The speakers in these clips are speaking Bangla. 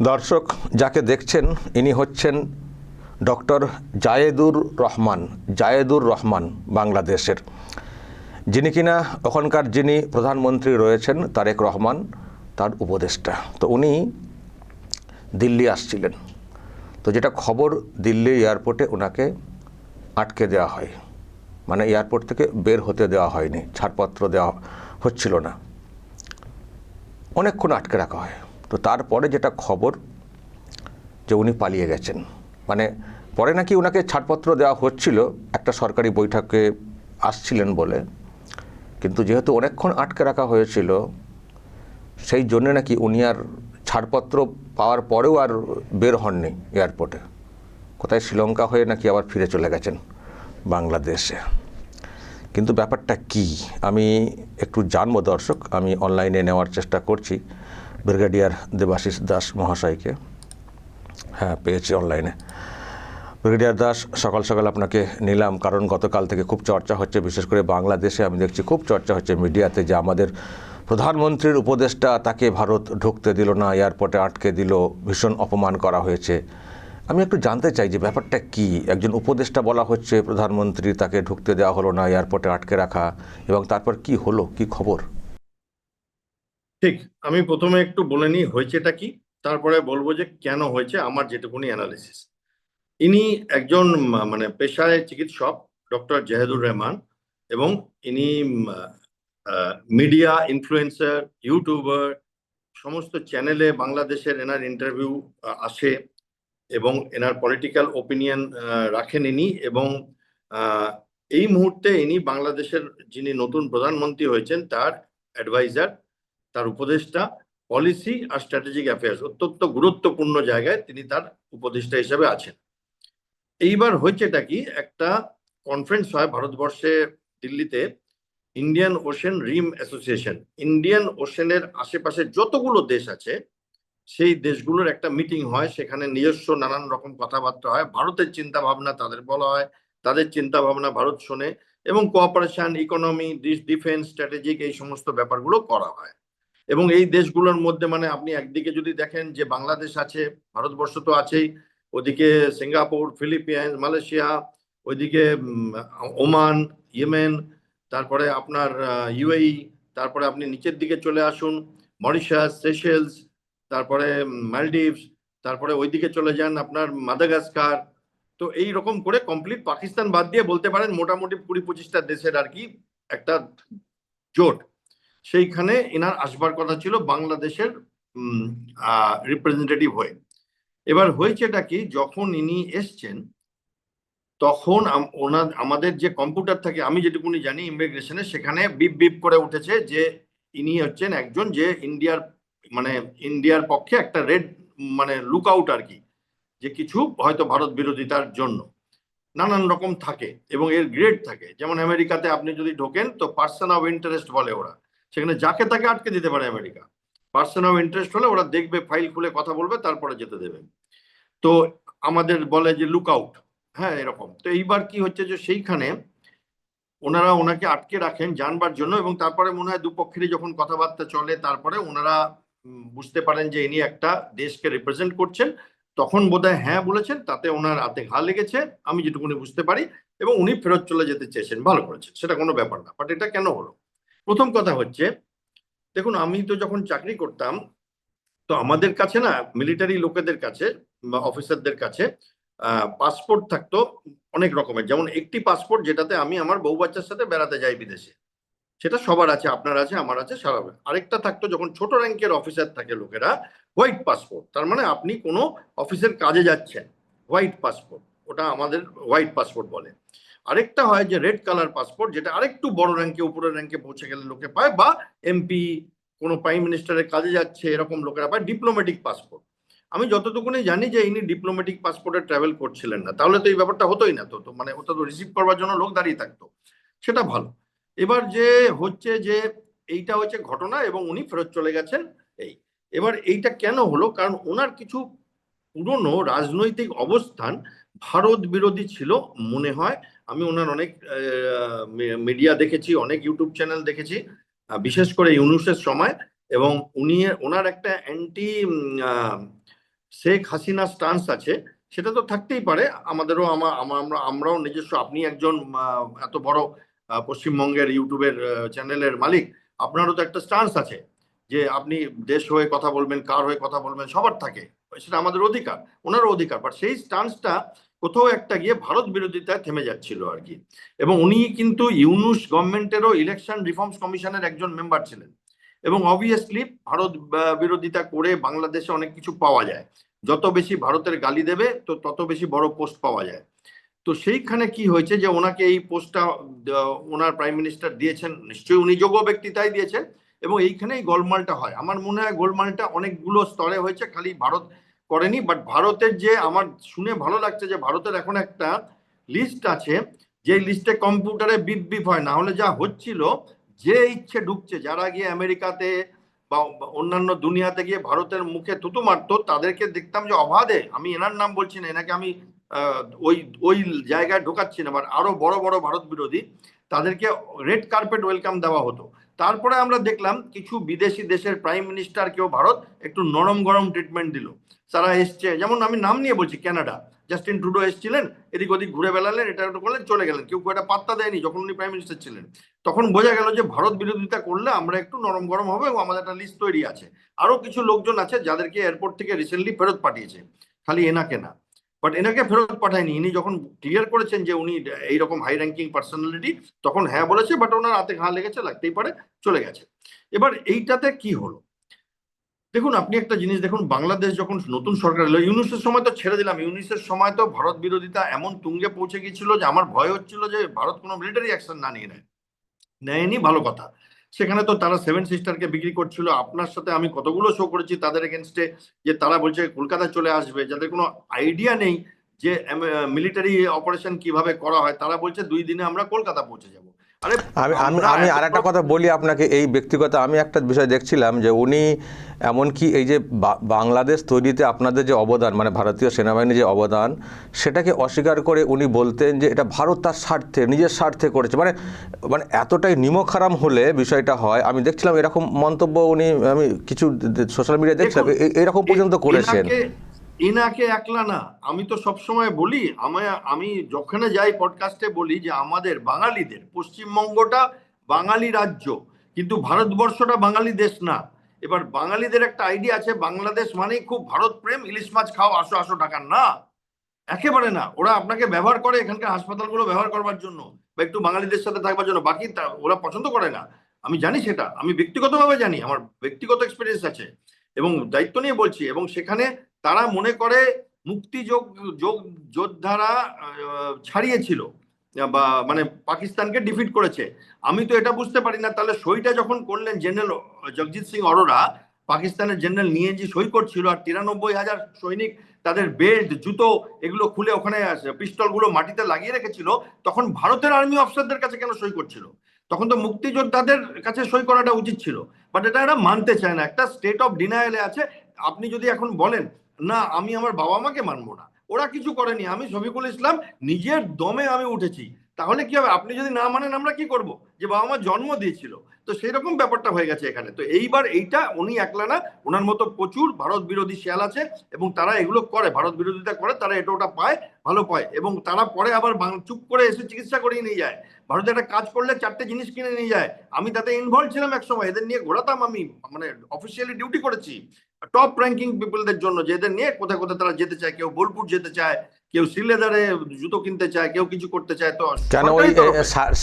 দর্শক যাকে দেখছেন ইনি হচ্ছেন ডক্টর জায়েদুর রহমান বাংলাদেশের, যিনি কিনা ওখানকার যিনি প্রধানমন্ত্রী রয়েছেন তারেক রহমান তার উপদেষ্টা। তো উনি দিল্লি আসছিলেন, তো যেটা খবর দিল্লি এয়ারপোর্টে ওনাকে আটকে দেওয়া হয়, মানে এয়ারপোর্ট থেকে বের হতে দেওয়া হয়নি, ছাড়পত্র দেওয়া হচ্ছিল না, অনেকক্ষণ আটকে রাখা হয়। তো তারপরে যেটা খবর যে উনি পালিয়ে গেছেন, মানে পরে নাকি ওনাকে ছাড়পত্র দেওয়া হচ্ছিল, একটা সরকারি বৈঠকে আসছিলেন বলে, কিন্তু যেহেতু অনেকক্ষণ আটকে রাখা হয়েছিল সেই জন্যে নাকি উনি আর ছাড়পত্র পাওয়ার পরেও আর বের হননি এয়ারপোর্টে, কোথায় শ্রীলঙ্কা হয়ে নাকি আবার ফিরে চলে গেছেন বাংলাদেশে। কিন্তু ব্যাপারটা কি আমি একটু জানবো দর্শক, আমি অনলাইনে নেওয়ার চেষ্টা করছি ব্রিগেডিয়ার দেবাশিস দাস মহাশয়কে। হ্যাঁ, পেয়েছি অনলাইনে। ব্রিগেডিয়ার দাস, সকাল সকাল আপনাকে নিলাম, কারণ গতকাল থেকে খুব চর্চা হচ্ছে, বিশেষ করে বাংলাদেশে আমি দেখছি খুব চর্চা হচ্ছে মিডিয়াতে, যে আমাদের প্রধানমন্ত্রীর উপদেষ্টা তাকে ভারত ঢুকতে দিল না, এয়ারপোর্টে আটকে দিল, ভীষণ অপমান করা হয়েছে। আমি একটু জানতে চাই যে ব্যাপারটা কি, একজন উপদেষ্টা বলা হচ্ছে প্রধানমন্ত্রী, তাকে ঢুকতে দেওয়া হলো না, এয়ারপোর্টে আটকে রাখা, এবং তারপর কি হলো, কি খবর? ঠিক, আমি প্রথমে একটু বলে নিই হয়েছেটা কি, তারপরে বলবো যে কেন হয়েছে আমার যেটুকুনি অ্যানালিসিস। ইনি একজন মানে পেশায় চিকিৎসক, ডক্টর জাহেদুর রহমান, এবং ইনি মিডিয়া ইনফ্লুয়েন্সার, ইউটিউবার, সমস্ত চ্যানেলে বাংলাদেশের এনার ইন্টারভিউ আসে এবং এনার পলিটিক্যাল ওপিনিয়ন রাখেন ইনি। এবং এই মুহূর্তে ইনি বাংলাদেশের যিনি নতুন প্রধানমন্ত্রী হয়েছেন তার অ্যাডভাইজার, তার উপদেষ্টা, পলিসি আর স্ট্র্যাটেজিক অ্যাফেয়ার্স অত্যন্ত গুরুত্বপূর্ণ জায়গায় তিনি তার উপদেষ্টা হিসেবে আছেন। এইবার হয়েছেটা কি, একটা কনফারেন্স হয় ভারতবর্ষে দিল্লিতে, ইন্ডিয়ান ওশেন রিম অ্যাসোসিয়েশন, ইন্ডিয়ান ওশেনের আশেপাশে যতগুলো দেশ আছে সেই দেশগুলোর একটা মিটিং হয়, সেখানে নিজস্ব নানান রকম কথাবার্তা হয়, ভারতের চিন্তা ভাবনা তাদের বলা হয়, তাদের চিন্তা ভাবনা ভারত শোনে, এবং কোঅপারেশন, ইকোনমি, ডিফেন্স, স্ট্র্যাটেজিক এই সমস্ত ব্যাপারগুলো করা হয়। এবং এই দেশগুলোর মধ্যে মানে আপনি একদিকে যদি দেখেন যে বাংলাদেশ আছে, ভারতবর্ষ তো আছেই, ওদিকে সিঙ্গাপুর, ফিলিপিন্স, মালয়েশিয়া, ওইদিকে ওমান, ইয়েমেন, তারপরে আপনার ইউএই, তারপরে আপনি নিচের দিকে চলে আসুন, মরিশাস, সেশেলস, তারপরে মালদ্বীপস, তারপরে ওইদিকে চলে যান আপনার মাদাগাস্কার। তো এই রকম করে কমপ্লিট পাকিস্তান বাদ দিয়ে বলতে পারেন মোটামুটি 20-25টা দেশের আর কি একটা জোট। সেইখানে এনার আসবার কথা ছিল বাংলাদেশের রিপ্রেজেন্টেটিভ হয়ে। এবার হয়েছেটা কি, যখন ইনি এসছেন তখন আমাদের যে কম্পিউটার থাকে, আমি যেটুকুনি জানি ইমিগ্রেশনে, সেখানে বিপ বিপ করে উঠেছে যে ইনি হচ্ছেন একজন যে ইন্ডিয়ার পক্ষে একটা রেড মানে লুক আউট আর কি, যে কিছু হয়তো ভারত বিরোধিতার জন্য নানান রকম থাকে এবং এর গ্রেড থাকে। যেমন আমেরিকাতে আপনি যদি ঢোকেন তো পার্সন অফ ইন্টারেস্ট বলে ওরা, সেখানে যাকে তাকে আটকে দিতে পারে আমেরিকা। পার্সন অফ ইন্টারেস্ট হলে ওরা দেখবে, ফাইল খুলে কথা বলবে, তারপরে যেতে দেবে। তো আমাদের বলে যে লুক আউট, হ্যাঁ এরকম। তো এইবার কি হচ্ছে যে সেইখানে ওনারা ওনাকে আটকে রাখেন জানবার জন্য, এবং তারপরে মনে হয় দুপক্ষেরই যখন কথাবার্তা চলে তারপরে ওনারা বুঝতে পারেন যে ইনি একটা দেশকে রিপ্রেজেন্ট করছেন, তখন বোধহয় হ্যাঁ বলেছেন, তাতে ওনার হাতে ঘা লেগেছে আমি যেটুকুনি বুঝতে পারি, এবং উনি ফেরত চলে যেতে চেয়েছেন, ভালো করেছেন, সেটা কোনো ব্যাপার না। বাট এটা কেন হলো? প্রথম কথা হচ্ছে, দেখুন আমি তো যখন চাকরি করতাম তো আমাদের কাছে না, মিলিটারি লোকেদের কাছে বা অফিসারদের কাছে পাসপোর্ট থাকতো অনেক রকমের। যেমন একটি পাসপোর্ট যেটাতে আমি আমার বউ বাচ্চার সাথে বেড়াতে যাই বিদেশে, সেটা সবার আছে, আপনার আছে, আমার আছে, সারা। আরেকটা থাকতো যখন ছোট র্যাঙ্কের অফিসার থাকে লোকেরা, হোয়াইট পাসপোর্ট, তার মানে আপনি কোনো অফিসের কাজে যাচ্ছেন, হোয়াইট পাসপোর্ট, ওটা আমাদের হোয়াইট পাসপোর্ট বলে। আরেকটা হয় যে রেড কালার পাসপোর্ট, যেটা আরেকটু বড় র্যাঙ্কে, উপরের র্যাঙ্কে পৌঁছে গেলে লোকে পায়, বা এমপি, কোনো প্রাইম মিনিস্টারের কাজে যাচ্ছে এরকম লোকেরা পায় ডিপ্লোম্যাটিক পাসপোর্ট। আমি যতটুকুনি জানি যে ইনি ডিপ্লোম্যাটিক পাসপোর্টে ট্রাভেল করছিলেন না, তাহলে তো এই ব্যাপারটা হতোই না। তো মানে ওটা তো রিসিভ করবার জন্য লোক দাঁড়িয়ে থাকতো, সেটা ভালো। এবার যে হচ্ছে যে এইটা হচ্ছে ঘটনা, এবং উনি ফেরত চলে গেছেন। এই এবার এইটা কেন হলো, কারণ ওনার কিছু পুরনো রাজনৈতিক অবস্থান ভারত বিরোধী ছিল মনে হয়। আমি ওনার অনেক মিডিয়া দেখেছি, অনেক ইউটিউব চ্যানেল দেখেছি, বিশেষ করে ইউনুসের সময়, এবং উনি ওনার একটা অ্যান্টি শেখ হাসিনা স্টান্স আছে, সেটা তো থাকতেই পারে। আমাদেরও আমরাও নিজস্ব, আপনি একজন এত বড় পশ্চিমবঙ্গের ইউটিউবের চ্যানেলের মালিক, আপনারও তো একটা স্টান্স আছে যে আপনি দেশ হয়ে কথা বলবেন, কার হয়ে কথা বলবেন, সবার থাকে, সেটা আমাদের অধিকার, ওনারও অধিকার। বাট সেই স্টান্সটা কোথাও একটা গিয়ে ভারত বিরোধিতায় থেমে যাচ্ছিল আর কি। এবং উনি কিন্তু ইউনূস গভর্নমেন্টেরও ইলেকশন রিফর্মস কমিশনের একজন মেম্বার ছিলেন, এবং অবভিয়াসলি ভারত বিরোধিতা করে বাংলাদেশে অনেক কিছু পাওয়া যায়। যত বেশি ভারতের গালি দেবে তো তত বেশি বড় পোস্ট পাওয়া যায়। তো সেইখানে কি হয়েছে যে ওনাকে এই পোস্টটা ওনার প্রাইম মিনিস্টার দিয়েছেন, নিশ্চয়ই উনি যোগ্য ব্যক্তি তাই দিয়েছেন, এবং এইখানেই গোলমালটা হয়। আমার মনে হয় গোলমালটা অনেকগুলো স্তরে হয়েছে, খালি ভারত করেনি। বাট ভারতের যে, আমার শুনে ভালো লাগছে যে ভারতের এখন একটা লিস্ট আছে, যে লিস্টে কম্পিউটারে বিপ বিপ হয়, না হলে যা হচ্ছিল, যে ইচ্ছে ঢুকছে, যারা গিয়ে আমেরিকাতে বা অন্যান্য দুনিয়াতে গিয়ে ভারতের মুখে থুতু মারতো, তাদেরকে দেখতাম যে অবাধে, আমি এনার নাম বলছি না, এনাকে আমি ওই ওই জায়গায় ঢোকাচ্ছি না, বাট আরো বড় বড় ভারত বিরোধী, তাদেরকে রেড কার্পেট ওয়েলকাম দেওয়া হতো। তারপরে আমরা দেখলাম কিছু বিদেশি দেশের প্রাইম মিনিস্টার কেউ ভারত একটু নরম গরম ট্রিটমেন্ট দিল। তারা এসছে, যেমন আমি নাম নিয়ে বলছি, কানাডা, জাস্টিন ট্রুডো এসেছিলেন, এদিক ওদিক ঘুরে বেড়ালেন, এটা ওটা করলেন, চলে গেলেন, কেউ একটা পাত্তা দেয়নি। যখন উনি প্রাইম মিনিস্টার ছিলেন তখন বোঝা গেল যে ভারত বিরোধিতা করলে আমরা একটু নরম গরম হবে, এবং আমাদের একটা লিস্ট তৈরি আছে। আরো কিছু লোকজন আছে যাদেরকে এয়ারপোর্ট থেকে রিসেন্টলি ফেরত পাঠিয়েছে, খালি এনাকে না। বাট এনাকে ফেরত পাঠায়নি, ইনি যখন ক্লিয়ার করেছেন যে উনি এইরকম হাই র্যাঙ্কিং পার্সোনালিটি, তখন হ্যাঁ বলেছে, বাট ওনার হাতে ঘা লেগেছে, লাগতেই পারে, চলে গেছে। এবার এইটাতে কি হলো, দেখুন আপনি একটা জিনিস দেখুন, বাংলাদেশ যখন নতুন সরকার এলো, ইউনূসের সময় তো ছেড়ে দিলাম, ইউনূসের সময় তো ভারত বিরোধিতা এমন তুঙ্গে পৌঁছে গিয়েছিল যে আমার ভয় হচ্ছিল যে ভারত কোনো মিলিটারি অ্যাকশন না নিয়ে নেয়নি, ভালো কথা। সেখানে তো তারা সেভেন সিস্টারকে বিক্রি করছিল। আপনার সাথে আমি কতগুলো শো করেছি তাদের এগেনস্টে, যে তারা বলছে কলকাতা চলে আসবে, যাদের কোনো আইডিয়া নেই যে মিলিটারি অপারেশন কিভাবে করা হয়। তারা বলছে 2 দিনে আমরা কলকাতা পৌঁছে যাব। আরে আমি আমি আমি আর একটা কথা বলি আপনাকে, এই ব্যক্তিগত আমি একটা বিষয় দেখছিলাম যে উনি এমনকি এই যে বাংলাদেশ তৈরিতে আপনাদের যে অবদান, মানে ভারতীয় সেনাবাহিনীর যে অবদান, সেটাকে অস্বীকার করে উনি বলতেন যে এটা ভারত তার স্বার্থে, নিজের স্বার্থে করেছে। মানে মানে এতটাই নিমকহারাম হলে বিষয়টা হয়। আমি দেখছিলাম এরকম মন্তব্য উনি, আমি কিছু সোশ্যাল মিডিয়ায় দেখছিলাম এইরকম পর্যন্ত করেছেন। ইনাকে একলা না, আমি তো সবসময় বলি, আমি যখন যাই পডকাস্টে বলি যে আমাদের বাঙালিদের, পশ্চিমবঙ্গটা বাঙালি রাজ্য, কিন্তু ভারতবর্ষটা বাঙালি দেশ না। এবার বাঙালিদের একটা আইডিয়া আছে, বাংলাদেশ মানেই খুব ভারত প্রেম, ইলিশ মাছ খাও, আসো আসো টাকার না, একেবারে না। ওরা আপনাকে ব্যবহার করে এখানকার হাসপাতালগুলো ব্যবহার করবার জন্য, বা একটু বাঙালিদের সাথে থাকবার জন্য, বাকি ওরা পছন্দ করে না। আমি জানি, সেটা আমি ব্যক্তিগতভাবে জানি, আমার ব্যক্তিগত এক্সপিরিয়েন্স আছে এবং দায়িত্ব নিয়ে বলছি। এবং সেখানে তারা মনে করে যোদ্ধারা ছাড়িয়েছিল, বা মানে পাকিস্তানকে ডিফিট করেছে। আমি তো এটা বুঝতে পারি না, তাহলে সইটা যখন করলেন জেনারেল জগজিৎ সিং অরোরা, পাকিস্তানের জেনারেল নিয়ে যে সই করছিল, আর 93,000 সৈনিক তাদের বেল্ট, জুতো এগুলো খুলে ওখানে পিস্তল গুলো মাটিতে লাগিয়ে রেখেছিল, তখন ভারতের আর্মি অফিসারদের কাছে কেন সই করছিল? তখন তো মুক্তিযোদ্ধাদের কাছে সই করাটা উচিত ছিল। বাট এটা এরা মানতে চায় না, একটা স্টেট অফ ডিনায়ালে আছে। আপনি যদি এখন বলেন না আমি আমার বাবা মাকে মানবো না, ওরা কিছু করেনি, আমি শফিকুল ইসলাম নিজের দমে আমি উঠেছি, তাহলে কি হবে? আপনি যদি না মানেন আমরা কি করব? যে বাবা মা জন্ম দিয়েছিল। তো সেই রকম ব্যাপারটা হয়ে গেছে এখানে। তো এইবার এইটা উনি একলা না, ওনার মতো প্রচুর ভারত বিরোধী শেয়াল আছে, এবং তারা এগুলো করে, ভারত বিরোধিতা করে, তারা এটা ওটা পায়, ভালো পায়, এবং তারা পরে আবার চুপ করে এসে চিকিৎসা করিয়ে নিয়ে যায়। ভারতে একটা কাজ করলে 4টে জিনিস কিনে নিয়ে যায়। আমি তাতে ইনভলভ ছিলাম এক সময়, এদের নিয়ে ঘোরাতাম, আমি মানে অফিসিয়ালি ডিউটি করেছি টপ র্যাঙ্কিং পিপলদের জন্য, যে এদের নিয়ে কোথায় কোথায় তারা যেতে চায়, কেউ বোলপুর যেতে চায়, কেউ শ্রীলেদারে জুতো কিনতে চায়, কেউ কিছু করতে চায়। তো কেন ওই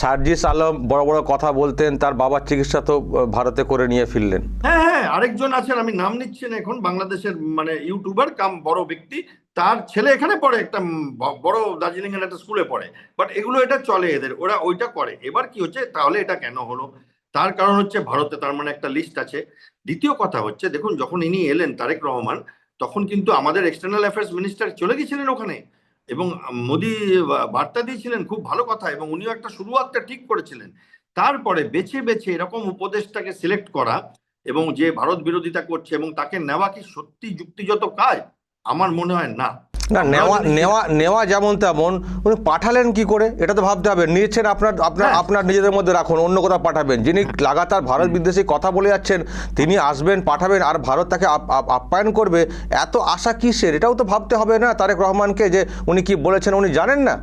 সার্জিস আলম বড় বড় কথা বলতেন, তার বাবার চিকিৎসা তো ভারতে করে নিয়ে ফিরলেন। হ্যাঁ হ্যাঁ, আরেকজন আছেন, আমি নাম নিচ্ছি না এখন, বাংলাদেশের মানে ইউটিউবার কাম বড় ব্যক্তি, তার ছেলে এখানে পড়ে, একটা বড় দার্জিলিং এর একটা স্কুলে পড়ে। বাট এগুলো এটা চলে এদের, ওরা ওইটা করে। এবার কি হচ্ছে, তাহলে এটা কেন হলো? তার কারণ হচ্ছে ভারতে তার মানে একটা লিস্ট আছে। দ্বিতীয় কথা হচ্ছে, দেখুন যখন ইনি এলেন তারেক রহমান, তখন কিন্তু আমাদের এক্সটার্নাল অ্যাফেয়ার্স মিনিস্টার চলে গেছিলেন ওখানে, এবং মোদি বার্তা দিয়েছিলেন, খুব ভালো কথা, এবং উনিও একটা শুরুয়াতটা ঠিক করেছিলেন। তারপরে বেছে বেছে এরকম উপদেশটাকে সিলেক্ট করা, এবং যে ভারত বিরোধিতা করছে, এবং তাকে নেওয়া কি সত্যি যুক্তিযত কাজ? আমার মনে হয় না। না, আমরাও নেওয়া জানি নেওয়া নেওয়া যেমন তেমন, উনি পাঠালেন কি করে এটা তো ভাবতে হবে। নিয়েছেন আপনার আপনার হ্যাঁ, আপনার নিজেদের মধ্যে রাখুন, অন্য কোথাও পাঠাবেন। যিনি লাগাতার ভারত বিদ্বেষী কথা বলে যাচ্ছেন, তিনি আসবেন, পাঠাবেন, আর ভারত তাকে আপ্যায়ন করবে, এত আশা কিসের? এটাও তো ভাবতে হবে না তারেক রহমানকে, যে উনি কি বলেছেন উনি জানেন না?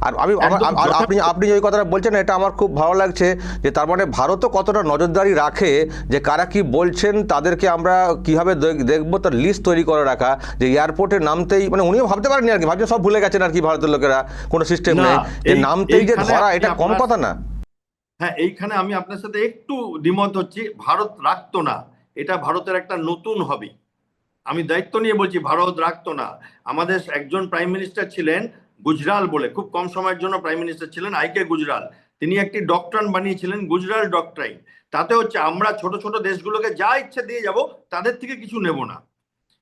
আর একদম আপনি যথার্থ। আপনি যে ওই কথাটা বলছেন, এটা আমার খুব ভালো লাগছে, যে তার মানে ভারতও কতটা নজরদারি রাখে, যে কারা কি বলছেন, তাদেরকে আমরা কিভাবে দেখবো, তার লিস্ট তৈরি করে রাখা, যে এয়ারপোর্টে নামতেই, মানে উনিও ভাবতে পারেননি আর কি, ভাবছেন সব ভুলে গেছেন আর কি ভারতের লোকেরা, কোনো সিস্টেম না, নেই, যে এই নামতেই যে এইখানে ধরা, আপনি এটা কম আপনার কথা না। হ্যাঁ, এইখানে আমি আপনার সাথে একটু দ্বিমত হচ্ছি। ভারত রাখতো না, এটা ভারতের একটা নতুন হবি। আমি দায়িত্ব নিয়ে বলছি, ভারত রাখতো না। আমাদের একজন প্রাইম মিনিস্টার ছিলেন গুজরাল বলে, খুব কম সময়ের জন্য প্রাইম মিনিস্টার ছিলেন, আইকে গুজরাল। তিনি একটি ডক্ট্রাইন বানিয়েছিলেন, গুজরাল ডক্ট্রাইন। তাতে হচ্ছে আমরা ছোট ছোট দেশগুলোকে যা ইচ্ছে দিয়ে যাব, তাদের থেকে কিছু নেব না।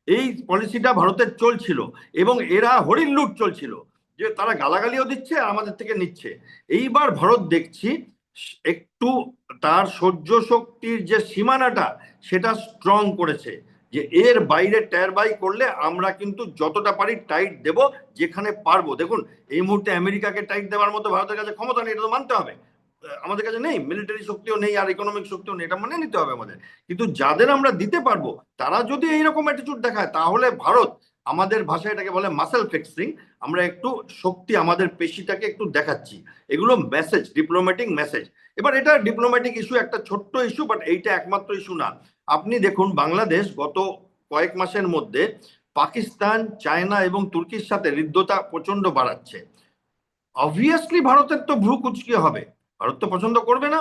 এই পলিসিটা ভারতের চলছিল, এবং এরা হরিণ লুট চলছিল, যে তারা গালাগালিও দিচ্ছে আর আমাদের থেকে নিচ্ছে। এইবার ভারত দেখছি একটু তার সহ্য শক্তির যে সীমানাটা, সেটা স্ট্রং করেছে, যে এর বাইরে টের বাই করলে আমরা কিন্তু যতটা পারি টাইট দেব, যেখানে পারবো। দেখুন, এই মুহূর্তে আমেরিকাকে টাইট দেওয়ার মতো ভারতের কাছে ক্ষমতা নেই, এটা তো মানতে হবে। আমাদের কাছে নেই, মিলিটারি শক্তিও নেই আর ইকোনমিক শক্তিও নেই, এটা মানে নিতে হবে আমাদের। কিন্তু যাদের আমরা দিতে পারবো, তারা যদি এইরকম অ্যাটিটিউড দেখায়, তাহলে ভারত, আমাদের ভাষায় এটাকে বলে মাসেল ফিক্সিং, আমরা একটু শক্তি, আমাদের পেশিটাকে একটু দেখাচ্ছি। এগুলো মেসেজ, ডিপ্লোম্যাটিক মেসেজ। এবার এটা ডিপ্লোম্যাটিক ইস্যু, একটা ছোট্ট ইস্যু, বাট এইটা একমাত্র ইস্যু না। আপনি দেখুন, বাংলাদেশ গত কয়েক মাসের মধ্যে পাকিস্তান, চায়না এবং তুর্কির সাথে হৃদ্যতা প্রচন্ড বাড়াচ্ছে। অবভিয়াসলি ভারতের তো ভ্রু কুচকে হবে, ভারত তো পছন্দ করবে না।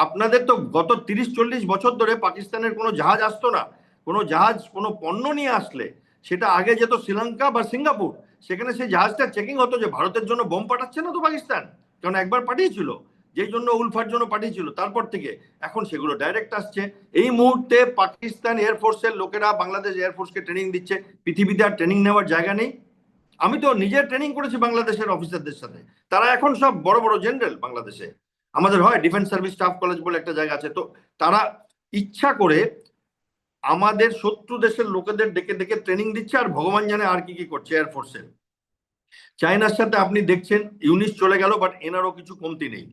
আপনাদের তো গত 30-40 বছর ধরে পাকিস্তানের কোনো জাহাজ আসতো না। কোনো জাহাজ কোনো পণ্য নিয়ে আসলে সেটা আগে যেত শ্রীলঙ্কা বা সিঙ্গাপুর, সেখানে সেই জাহাজটা চেকিং হতো যে ভারতের জন্য বোম পাঠাচ্ছে না তো পাকিস্তান, কারণ একবার পাঠিয়েছিল, যেই জন্য উলফার জন্য পাঠিয়েছিল। তারপর থেকে এখন সেগুলো ডাইরেক্ট আসছে। এই মুহূর্তে পাকিস্তান এয়ারফোর্সের লোকেরা বাংলাদেশ এয়ারফোর্সকে ট্রেনিং দিচ্ছে। পৃথিবীতে আর ট্রেনিং নেওয়ার জায়গা নেই। আমি তো নিজের ট্রেনিং করেছি বাংলাদেশের অফিসারদের সাথে, তারা এখন সব বড় বড় জেনারেল বাংলাদেশে। আমাদের হয় ডিফেন্স সার্ভিস স্টাফ কলেজ বলে একটা জায়গা আছে, তো তারা ইচ্ছা করে আমাদের শত্রু দেশের লোকেদের ডেকে ডেকে ট্রেনিং দিচ্ছে, আর ভগবান জানে আর কি কি করছে এয়ারফোর্সের। চায়নার সাথে আপনি দেখছেন ইউনিস চলে গেল, বাট এনারও কিছু কমতি নেই।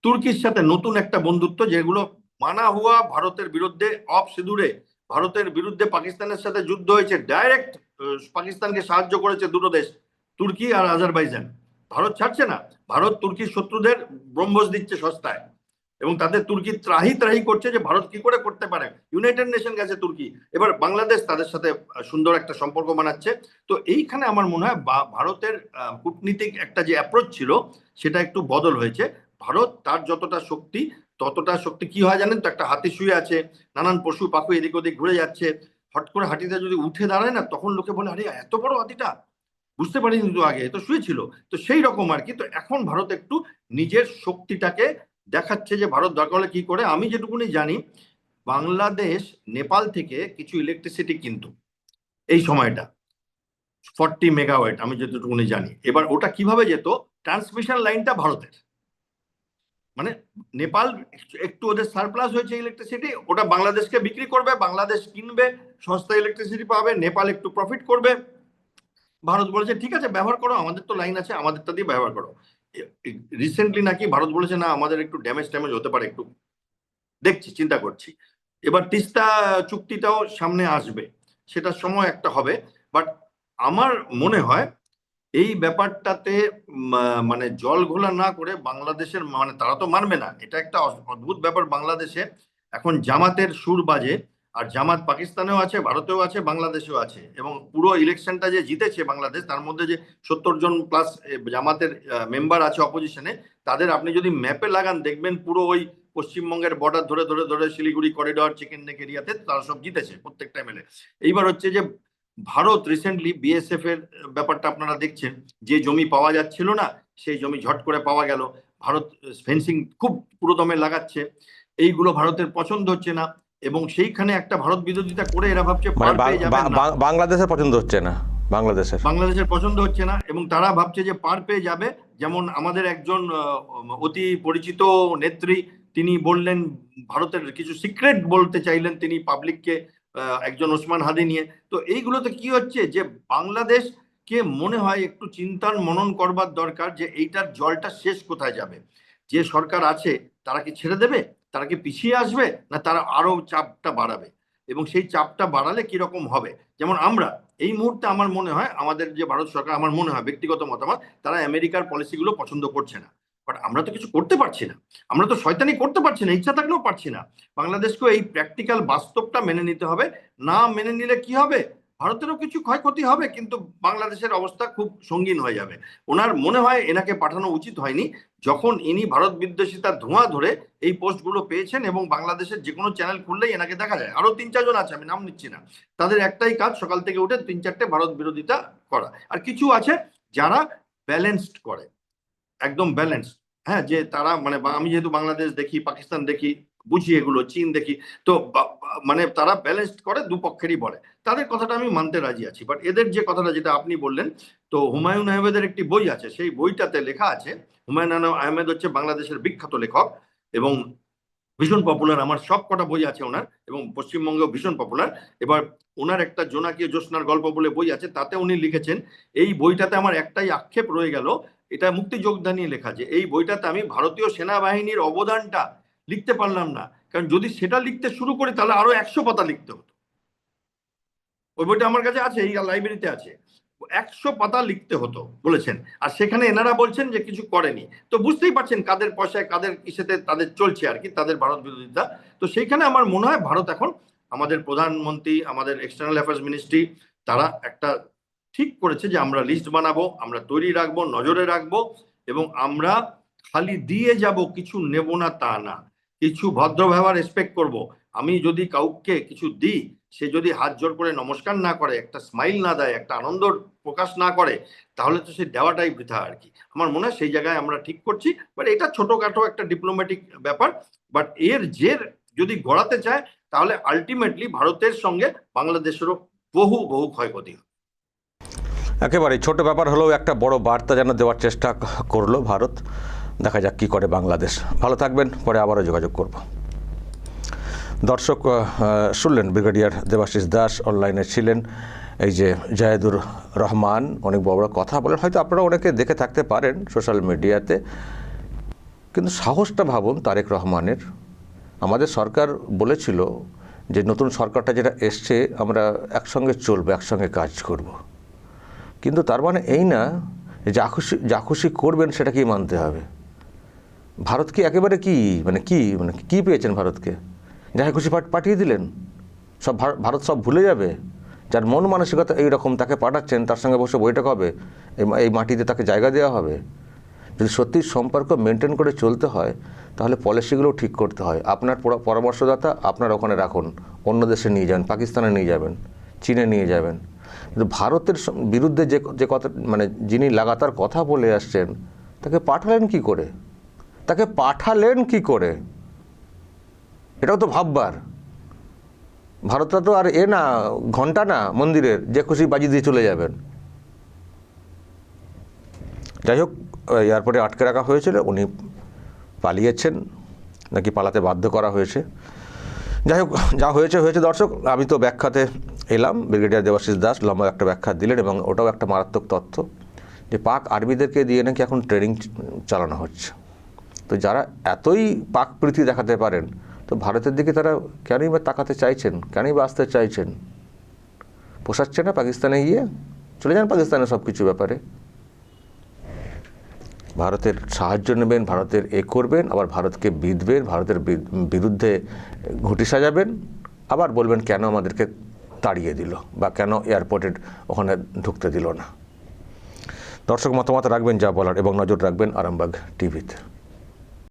তুর্কির সাথে নতুন একটা বন্ধুত্ব, যেগুলো মানা হুয়া ভারতের বিরুদ্ধে, অফ সিঁদুরে ভারতের বিরুদ্ধে পাকিস্তানের সাথে যুদ্ধ হয়েছে, ডাইরেক্ট পাকিস্তানকে সাহায্য করেছে দুটো দেশ, তুর্কি আর আজারবাইজান। ভারত ছাড়ছে না, ভারত তুর্কির শত্রুদের ব্রহ্মস দিচ্ছে সস্তায়, এবং তাদের তুর্কি ত্রাহি ত্রাহি করছে যে ভারত কি করে করতে পারে। ইউনাইটেড নেশন গেছে তুর্কি, এবার বাংলাদেশ তাদের সাথে সুন্দর একটা সম্পর্ক বানাচ্ছে। তো এইখানে আমার মনে হয় ভারতের কূটনীতিক একটা যে অ্যাপ্রোচ ছিল, সেটা একটু বদল হয়েছে। ভারত তার যতটা শক্তি, ততটা শক্তি কি হয় জানেন তো, একটা হাতি শুয়ে আছে, নানান পশু পাখি এদিক ওদিক ঘুরে যাচ্ছে, হট করে হাতিটা যদি উঠে দাঁড়ায় না, তখন লোকে বলে আরে এত বড় হাতিটা, বুঝতে পারিনি তো আগে, তো শুয়েছিল। তো সেই রকম আর কি। তো এখন ভারত একটু নিজের শক্তিটাকে দেখাচ্ছে, যে ভারত দরকার হলে কি করে। আমি যেটুকুনি জানি, বাংলাদেশ নেপাল থেকে কিছু ইলেকট্রিসিটি কিন্তু এই সময়টা 40 মেগাওয়াট, আমি যেটুকুনি জানি। এবার ওটা কিভাবে যেত, ট্রান্সমিশন লাইনটা ভারতের, মানে নেপাল একটু ওদের সারপ্লাস হয়েছে ইলেকট্রিসিটি, ওটা বাংলাদেশকে বিক্রি করবে, বাংলাদেশ কিনবে, সস্তা ইলেকট্রিসিটি পাবে, নেপাল একটু প্রফিট করবে। ভারত বলেছে ঠিক আছে ব্যবহার করো, আমাদের তো লাইন আছে, আমাদেরটা দিয়ে ব্যবহার করো। রিসেন্টলি নাকি ভারত বলেছে না, আমাদের একটু ড্যামেজ ট্যামেজ হতে পারে, একটু দেখছি, চিন্তা করছি। এবার তিস্তা চুক্তিটাও সামনে আসবে, সেটার সময় একটা হবে। বাট আমার মনে হয় এই ব্যাপারটাতে মানে জল ঘোলা না করে বাংলাদেশের, মানে তারা তো মানবে না, এটা একটা অদ্ভুত ব্যাপার বাংলাদেশে। এখন জামাতের সুর বাজে, আর জামাত পাকিস্তানেও আছে, ভারতেও আছে, বাংলাদেশেও আছে। এবং পুরো ইলেকশনটা যে জিতেছে বাংলাদেশ, তার মধ্যে যে 70 জন প্লাস জামাতের মেম্বার আছে অপোজিশনে, তাদের আপনি যদি ম্যাপে লাগান, দেখবেন পুরো ওই পশ্চিমবঙ্গের বর্ডার ধরে ধরে ধরে শিলিগুড়ি করিডর, চিকেন নেক এরিয়াতে তারা সব জিতেছে প্রত্যেকটা এমএলএ। এইবার হচ্ছে যে ভারত রিসেন্টলি বিএসএফ এর ব্যাপারটা আপনারা দেখছেন, যে জমি পাওয়া যাচ্ছিল না, সেই জমি ঝট করে পাওয়া গেল। ভারত ফেন্সিং খুব পুরোদমে লাগাচ্ছে, এইগুলো ভারতের পছন্দ হচ্ছে না, এবং সেইখানে একটা ভারত বিরোধিতা করে এরা ভাবছে মানে পার পেয়ে যাবে না। বাংলাদেশের পছন্দ হচ্ছে না, বাংলাদেশের বাংলাদেশের পছন্দ হচ্ছে না, এবং তারা ভাবছে যে পার পেয়ে যাবে। যেমন আমাদের একজন অতি পরিচিত নেত্রী, তিনি বললেন, ভারতের কিছু সিক্রেট বলতে চাইলেন তিনি পাবলিককে, একজন ওসমান হাদি নিয়ে। তো এইগুলোতে কি হচ্ছে, যে বাংলাদেশ কে মনে হয় একটু চিন্তার মনন করবার দরকার যে এইটার জলটা শেষ কোথায় যাবে। যে সরকার আছে তারা কি ছেড়ে দেবে, তারা কি পিছিয়ে আসবে, না তারা আরো চাপটা বাড়াবে, এবং সেই চাপটা বাড়ালে কিরকম হবে। যেমন আমরা এই মুহূর্তে আমার মনে হয় আমাদের যে ভারত সরকার, আমার মনে হয় ব্যক্তিগত মতামত, তারা আমেরিকার পলিসিগুলো পছন্দ করছে না। বাট আমরা তো কিছু করতে পারছি না, আমরা তো শয়তানি করতে পারছি না, ইচ্ছা থাকলেও পারছি না। বাংলাদেশকেও এই প্র্যাকটিক্যাল বাস্তবটা মেনে নিতে হবে। না মেনে নিলে কি হবে, ভারতেরও কিছু ক্ষয়ক্ষতি হবে, কিন্তু বাংলাদেশের অবস্থা খুব সঙ্গীন হয়ে যাবে। ওনার মনে হয় এনাকে পাঠানো উচিত হয়নি, যখন ইনি ভারত বিদ্বেষিতার ধোঁয়া ধরে এই পোস্টগুলো পেয়েছেন, এবং বাংলাদেশের যে কোনো চ্যানেল খুললেই এনাকে দেখা যায়। আরো 3-4 জন আছে, আমি নাম নিচ্ছি না, তাদের একটাই কাজ সকাল থেকে উঠে 3-4টে ভারত বিরোধিতা করা। আর কিছু আছে যারা ব্যালেন্সড করে, একদম ব্যালেন্সড। হ্যাঁ, যে তারা মানে আমি যেহেতু বাংলাদেশ দেখি, পাকিস্তান দেখি, বুঝি এগুলো, চীন দেখি, তো মানে তারা ব্যালেন্সড করে, দুপক্ষেরই বলে, তাদের কথাটা আমি মানতে রাজি আছি। বাট এদের যে কথাটা যেটা আপনি বললেন, তো হুমায়ুন আহমেদের একটি বই আছে, সেই বইটাতে লেখা আছে, হুমায়ুন আহমেদ হচ্ছে বাংলাদেশের বিখ্যাত লেখক এবং ভীষণ পপুলার, আমার সব কটা বই আছে ওনার, এবং পশ্চিমবঙ্গেও ভীষণ পপুলার। এবার ওনার একটা জোনাকি জ্যোৎস্নার গল্প বলে বই আছে, তাতে উনি লিখেছেন, এই বইটাতে আমার একটাই আক্ষেপ রয়ে গেল, এটা মুক্তিযোদ্ধা নিয়ে লেখা, যে এই বইটাতে আমি ভারতীয় সেনাবাহিনীর অবদানটা লিখতে পারলাম না, কারণ যদি সেটা লিখতে শুরু করি তাহলে আরো 100 পাতা লিখতে হতো। ওই বইটা আমার কাছে আছে, এই লাইব্রেরিতে আছে, 100 পাতা লিখতে হতো বলেছেন, আর সেখানে এনারা বলছেন যে কিছু করেনি। তো বুঝতেই পারছেন কাদের পয়সায়, কাদের ইসেতে তাদের চলছে আর কি, তাদের ভারত বিরোধিতা। তো সেইখানে আমার মনে হয় ভারত এখন, আমাদের প্রধানমন্ত্রী, আমাদের এক্সটার্নাল অ্যাফেয়ার্স মিনিস্ট্রি, তারা একটা ঠিক করেছে যে আমরা লিস্ট বানাবো, আমরা তৈরি রাখবো, নজরে রাখবো, এবং আমরা খালি দিয়ে যাব, কিছু নেব না তা না, কিছু ভদ্র ব্যবহার রেসপেক্ট করব। আমি যদি কাউকে কিছু দিই, সে যদি হাত জোর করে নমস্কার না করে, একটা স্মাইল না দেয়, একটা আনন্দ প্রকাশ না করে, তাহলে তো সে দেওয়াটাই বৃথা আর কি। আমার মনে হয় সেই জায়গায় আমরা ঠিক করছি। বাট এটা ছোটখাটো একটা ডিপ্লোম্যাটিক ব্যাপার, বাট এর জের যদি গড়াতে চায়, তাহলে আলটিমেটলি ভারতের সঙ্গে বাংলাদেশেরও বহু বহু ক্ষয়ক্ষতি হবে। একেবারে ছোট ব্যাপার হলেও একটা বড় বার্তা যেন দেওয়ার চেষ্টা করলো ভারত। দেখা যাক কি করে বাংলাদেশ। ভালো থাকবেন, পরে আবারও যোগাযোগ করব। দর্শক শুনলেন ব্রিগেডিয়ার দেবাশিস দাস অনলাইনে ছিলেন। এই যে জায়েদুর রহমান অনেক বড় বড় কথা বলেন, হয়তো আপনারা অনেকে দেখে থাকতে পারেন সোশ্যাল মিডিয়াতে, কিন্তু সাহসটা ভাবুন তারেক রহমানের। আমাদের সরকার বলেছিল যে নতুন সরকারটা যেটা এসছে আমরা একসঙ্গে চলবো, একসঙ্গে কাজ করব, কিন্তু তার মানে এই না যা খুশি করবেন সেটা কি মানতে হবে। ভারত কি একেবারে কি পেয়েছেন ভারতকে? যাকে খুশি পাঠিয়ে দিলেন, সব ভারত সব ভুলে যাবে? যার মন মানসিকতা এইরকম তাকে পাঠাচ্ছেন, তার সঙ্গে বসে বৈঠক হবে, এই মাটিতে তাকে জায়গা দেওয়া হবে। যদি সত্যি সম্পর্ক মেনটেন করে চলতে হয়, তাহলে পলিসিগুলো ঠিক করতে হয়। আপনার পরামর্শদাতা আপনার ওখানে রাখুন, অন্য দেশে নিয়ে যান, পাকিস্তানে নিয়ে যাবেন, চীনে নিয়ে যাবেন। কিন্তু ভারতের বিরুদ্ধে যে কথা, মানে যিনি লাগাতার কথা বলে আসছেন, তাকে পাঠালেন কি করে? এটাও তো ভাববার। ভারতটা তো আর না ঘন্টা না মন্দিরের, যে খুশি বাজি দিয়ে চলে যাবেন। যাই হোক, এয়ারপোর্টে আটকে রাখা হয়েছিল, উনি পালিয়েছেন নাকি পালাতে বাধ্য করা হয়েছে। যাই হোক, যা হয়েছে হয়েছে। দর্শক, আমি তো ব্যাখ্যাতে এলাম, ব্রিগেডিয়ার দেবাশিস দাস লম্বা একটা ব্যাখ্যা দিলেন, এবং ওটাও একটা মারাত্মক তথ্য যে পাক আর্মিদেরকে দিয়ে নাকি এখন ট্রেনিং চালানো হচ্ছে। তো যারা এতই পাক প্রীতি দেখাতে পারেন, তো ভারতের দিকে তারা কেনই বা তাকাতে চাইছেন, কেনই বা আসতে চাইছেন? পোষাচ্ছে না পাকিস্তানে গিয়ে? চলে যান পাকিস্তানের সব কিছু ব্যাপারে। ভারতের সাহায্য নেবেন, ভারতের করবেন, আবার ভারতকে বিঁধবেন, ভারতের বিরুদ্ধে ঘুঁটি সাজাবেন, আবার বলবেন কেন আমাদেরকে তাড়িয়ে দিল বা কেন এয়ারপোর্টে ওখানে ঢুকতে দিল না। দর্শক মতামত রাখবেন যা বলার, এবং নজর রাখবেন আরামবাগ টিভিতে।